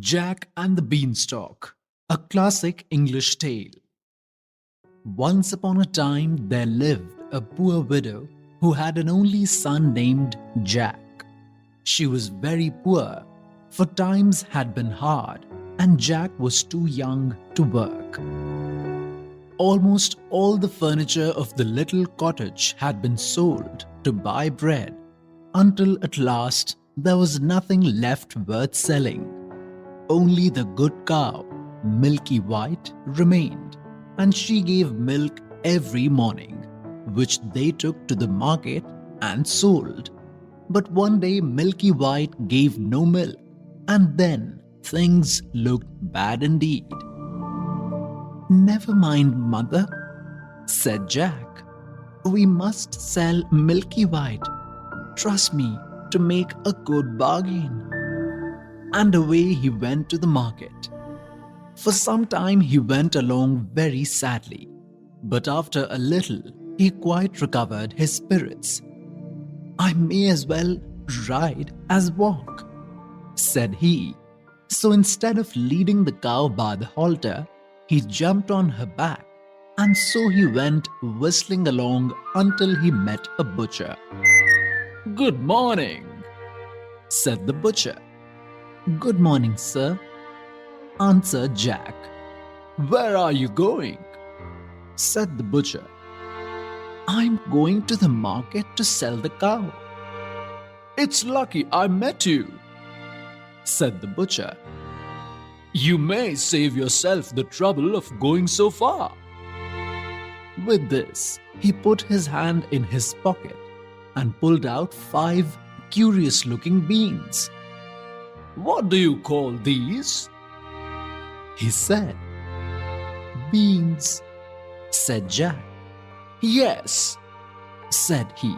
Jack and the Beanstalk, a classic English tale. Once upon a time, there lived a poor widow who had an only son named Jack. She was very poor, for times had been hard, and Jack was too young to work. Almost all the furniture of the little cottage had been sold to buy bread, until at last there was nothing left worth selling. Only the good cow, Milky White, remained, and she gave milk every morning, which they took to the market and sold. But one day Milky White gave no milk, and then things looked bad indeed. "Never mind, mother," said Jack. "We must sell Milky White. Trust me to make a good bargain." And away he went to the market. For some time he went along very sadly, but after a little he quite recovered his spirits. "I may as well ride as walk," said he. So instead of leading the cow by the halter, he jumped on her back, and so he went whistling along until he met a butcher. "Good morning," said the butcher. "Good morning, sir," answered Jack. "Where are you going?" said the butcher. "I'm going to the market to sell the cow." "It's lucky I met you," said the butcher. "You may save yourself the trouble of going so far." With this, he put his hand in his pocket and pulled out 5 curious-looking beans. "What do you call these?" he said. "Beans," said Jack. "Yes," said he.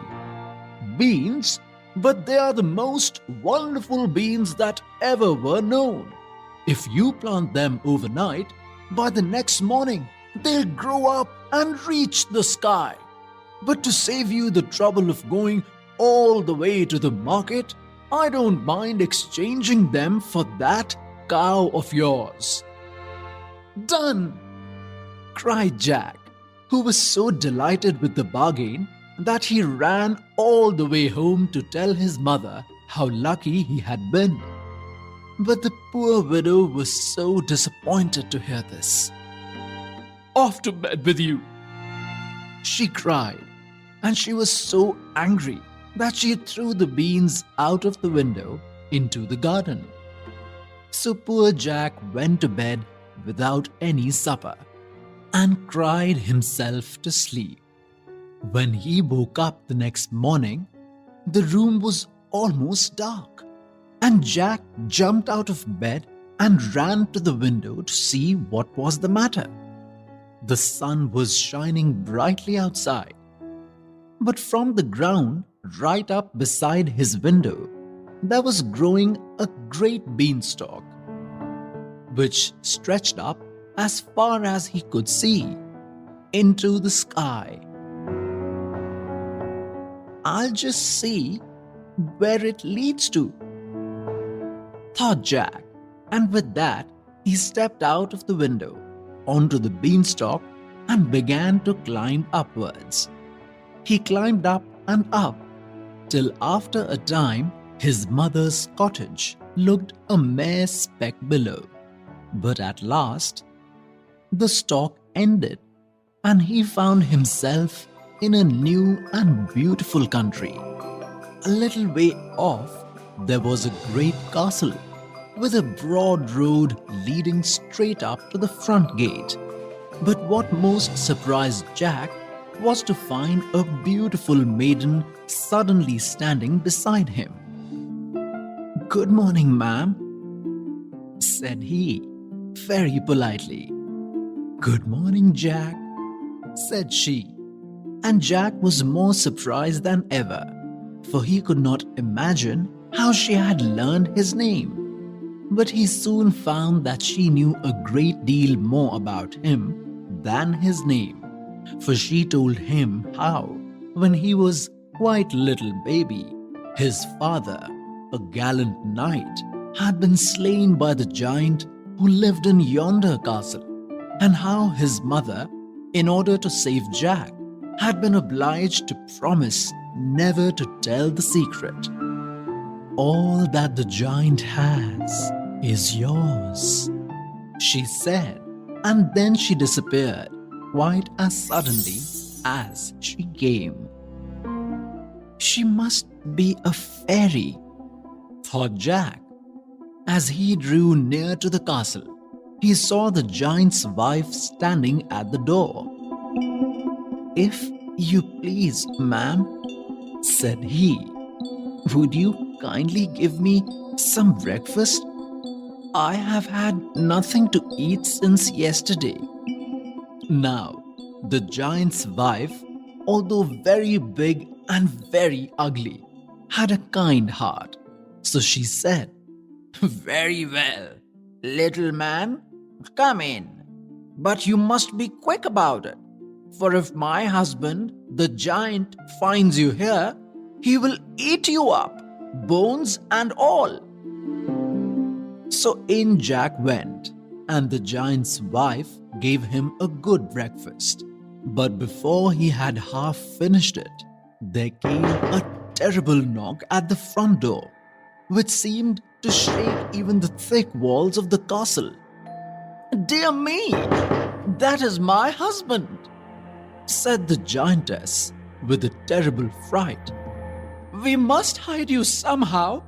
"Beans, but they are the most wonderful beans that ever were known. If you plant them overnight, by the next morning they'll grow up and reach the sky. But to save you the trouble of going all the way to the market, I don't mind exchanging them for that cow of yours." "Done!" cried Jack, who was so delighted with the bargain that he ran all the way home to tell his mother how lucky he had been. But the poor widow was so disappointed to hear this. "Off to bed with you!" she cried, and she was so angry that she threw the beans out of the window into the garden. So poor Jack went to bed without any supper and cried himself to sleep. When he woke up the next morning, the room was almost dark, and Jack jumped out of bed and ran to the window to see what was the matter. The sun was shining brightly outside, but from the ground right up beside his window, there was growing a great beanstalk, which stretched up as far as he could see into the sky. "I'll just see where it leads to," thought Jack, and with that he stepped out of the window onto the beanstalk and began to climb upwards. He climbed up and up till after a time his mother's cottage looked a mere speck below. But at last the stalk ended, and he found himself in a new and beautiful country. A little way off there was a great castle with a broad road leading straight up to the front gate. But what most surprised Jack was to find a beautiful maiden suddenly standing beside him. "Good morning, ma'am," said he, very politely. "Good morning, Jack," said she. And Jack was more surprised than ever, for he could not imagine how she had learned his name. But he soon found that she knew a great deal more about him than his name, for she told him how, when he was quite little baby, his father, a gallant knight, had been slain by the giant who lived in yonder castle, and how his mother, in order to save Jack, had been obliged to promise never to tell the secret. All that the giant has is yours, she said, and then she disappeared quite as suddenly as she came. She must be a fairy, thought Jack. As he drew near to the castle, he saw the giant's wife standing at the door. "If you please, ma'am," said he, "would you kindly give me some breakfast? I have had nothing to eat since yesterday." Now, the giant's wife, although very big and very ugly, had a kind heart. So she said, "Very well, little man, come in. But you must be quick about it, for if my husband, the giant, finds you here, he will eat you up, bones and all." So in Jack went, and the giant's wife gave him a good breakfast. But before he had half finished it, there came a terrible knock at the front door, which seemed to shake even the thick walls of the castle. "Dear me, that is my husband," said the giantess with a terrible fright. "We must hide you somehow."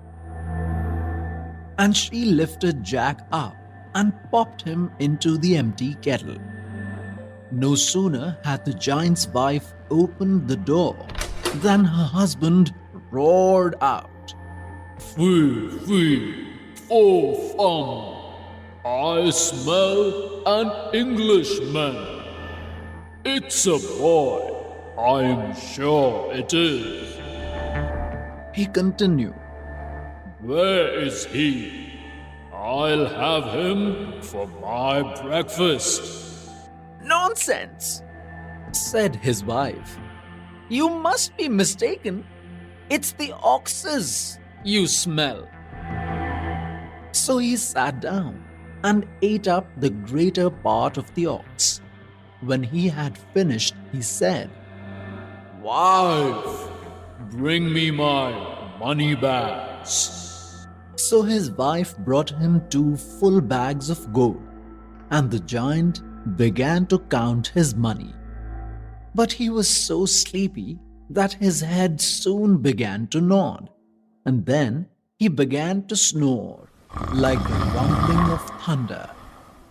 And she lifted Jack up and popped him into the empty kettle. No sooner had the giant's wife opened the door than her husband roared out, "Fee, fee, fo, fum. I smell an Englishman. It's a boy, I'm sure it is." he continued. "Where is he? I'll have him for my breakfast." "Nonsense," said his wife. "You must be mistaken. It's the oxes you smell." So he sat down and ate up the greater part of the ox. When he had finished, he said, "Wife, bring me my money bags." So his wife brought him 2 full bags of gold, and the giant began to count his money. But he was so sleepy that his head soon began to nod, and then he began to snore like the rumbling of thunder.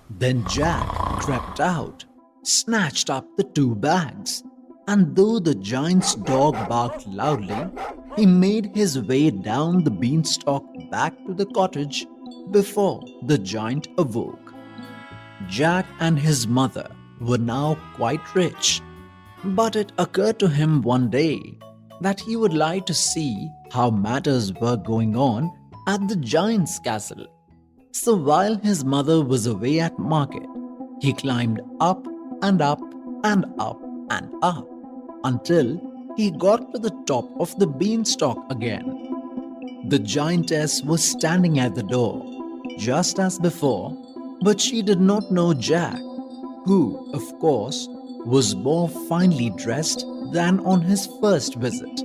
Then Jack crept out, snatched up the 2 bags, and though the giant's dog barked loudly, he made his way down the beanstalk back to the cottage before the giant awoke. Jack and his mother were now quite rich, but it occurred to him one day that he would like to see how matters were going on at the giant's castle. So while his mother was away at market, he climbed up and up and up and up until he got to the top of the beanstalk again. The giantess was standing at the door, just as before, but she did not know Jack, who, of course, was more finely dressed than on his first visit.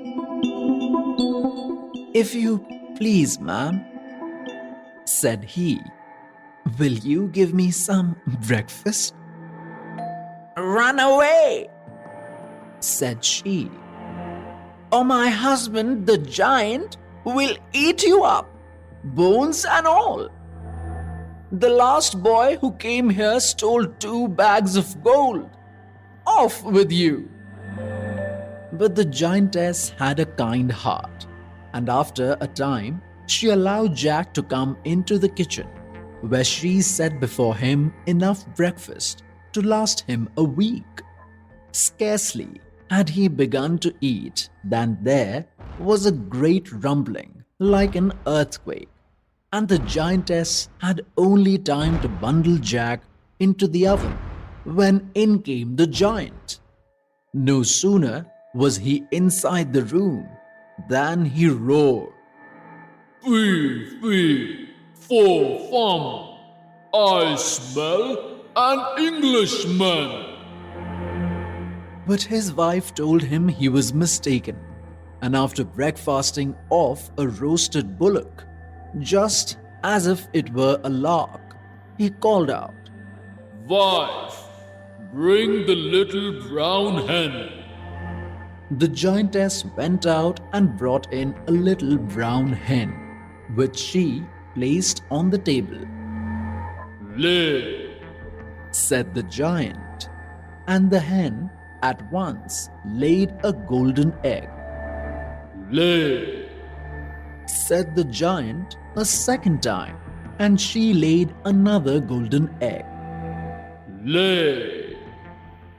"If you please, ma'am," said he, "will you give me some breakfast?" "Run away," said she, "or my husband, the giant, will eat you up, bones and all. The last boy who came here stole 2 bags of gold. Off with you." But the giantess had a kind heart, and after a time, she allowed Jack to come into the kitchen, where she set before him enough breakfast to last him a week. Scarcely had he begun to eat than there was a great rumbling like an earthquake, and the giantess had only time to bundle Jack into the oven when in came the giant. No sooner was he inside the room than he roared, "Fee, fee, For fun, I smell an Englishman. But his wife told him he was mistaken, and after breakfasting off a roasted bullock, just as if it were a lark, he called out, Wife, bring the little brown hen. The giantess went out and brought in a little brown hen, which she placed on the table. Lay, Said the giant, and the hen at once laid a golden egg. lay, Said the giant a second time, and she laid another golden egg. lay,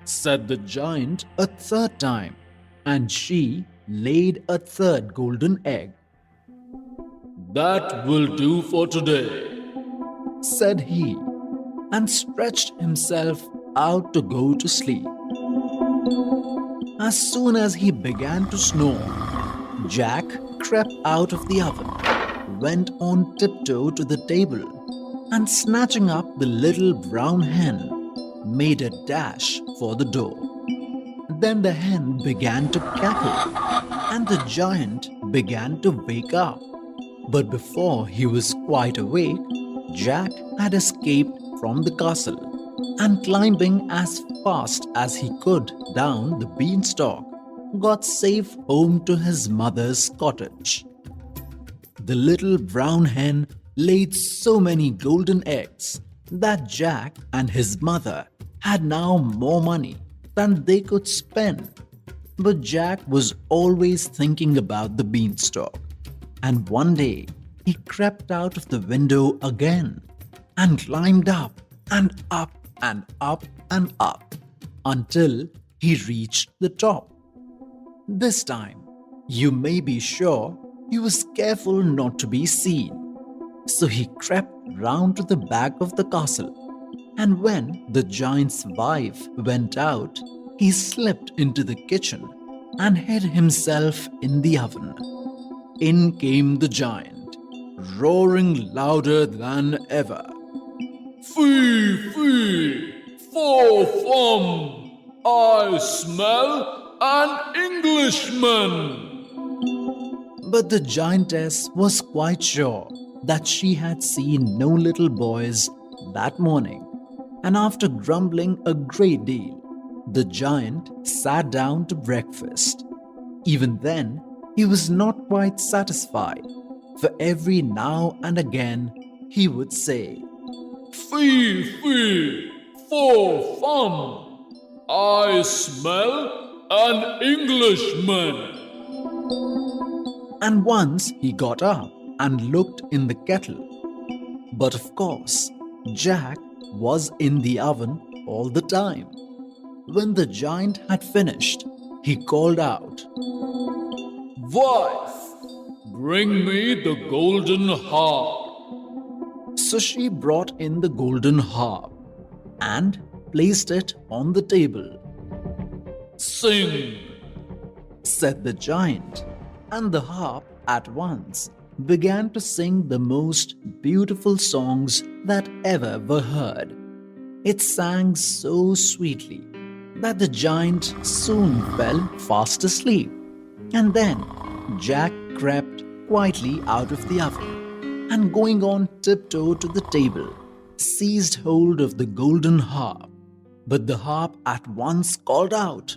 Said the giant a third time, and she laid a third golden egg. that will do for today. Said he, and stretched himself out to go to sleep. As soon as he began to snore, Jack crept out of the oven, went on tiptoe to the table, and snatching up the little brown hen, made a dash for the door. Then the hen began to cackle, and the giant began to wake up. But before he was quite awake, Jack had escaped from the castle, and climbing as fast as he could down the beanstalk, got safe home to his mother's cottage. The little brown hen laid so many golden eggs that Jack and his mother had now more money than they could spend. But Jack was always thinking about the beanstalk, and one day he crept out of the window again and climbed up and up and up and up until he reached the top. This time, you may be sure he was careful not to be seen. So he crept round to the back of the castle, and when the giant's wife went out, he slipped into the kitchen and hid himself in the oven. In came the giant, roaring louder than ever. Fee, fee, for fun, I smell an Englishman. But the giantess was quite sure that she had seen no little boys that morning, and after grumbling a great deal, the giant sat down to breakfast. Even then, he was not quite satisfied, for every now and again he would say, Fee, fee, for fun, I smell an Englishman. and once he got up and looked in the kettle. But of course, Jack was in the oven all the time. When the giant had finished, he called out, Wife, bring me the golden harp. So she brought in the golden harp and placed it on the table. Sing, Said the giant, and the harp at once began to sing the most beautiful songs that ever were heard. It sang so sweetly that the giant soon fell fast asleep. And then Jack crept quietly out of the oven and, going on tiptoe to the table, seized hold of the golden harp. But the harp at once called out,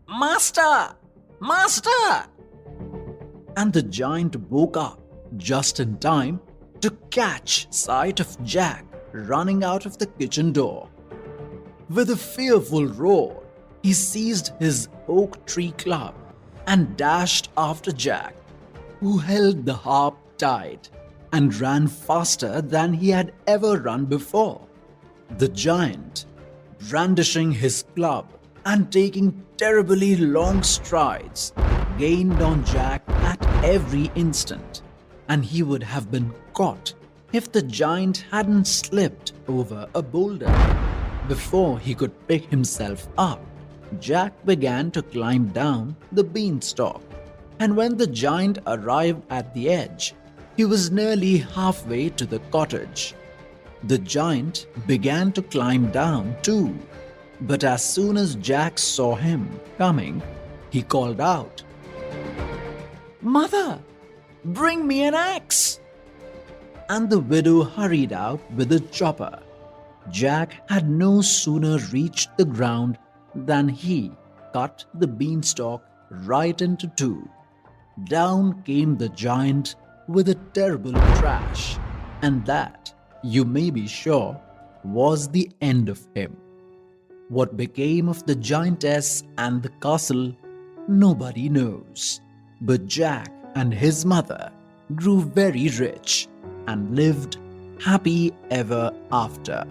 Master! Master! And the giant woke up just in time to catch sight of Jack running out of the kitchen door. With a fearful roar, he seized his oak tree club and dashed after Jack, who held the harp tight and ran faster than he had ever run before. The giant, brandishing his club and taking terribly long strides, gained on Jack at every instant, and he would have been caught if the giant hadn't slipped over a boulder. Before he could pick himself up, Jack began to climb down the beanstalk, and when the giant arrived at the edge, He was nearly halfway to the cottage. The giant began to climb down too, but as soon as Jack saw him coming, he called out, "Mother, bring me an axe!" And the widow hurried out with a chopper. Jack had no sooner reached the ground than he cut the beanstalk right into two. Down came the giant with a terrible crash, and that, you may be sure, was the end of him. What became of the giantess and the castle, nobody knows. But Jack and his mother grew very rich and lived happy ever after.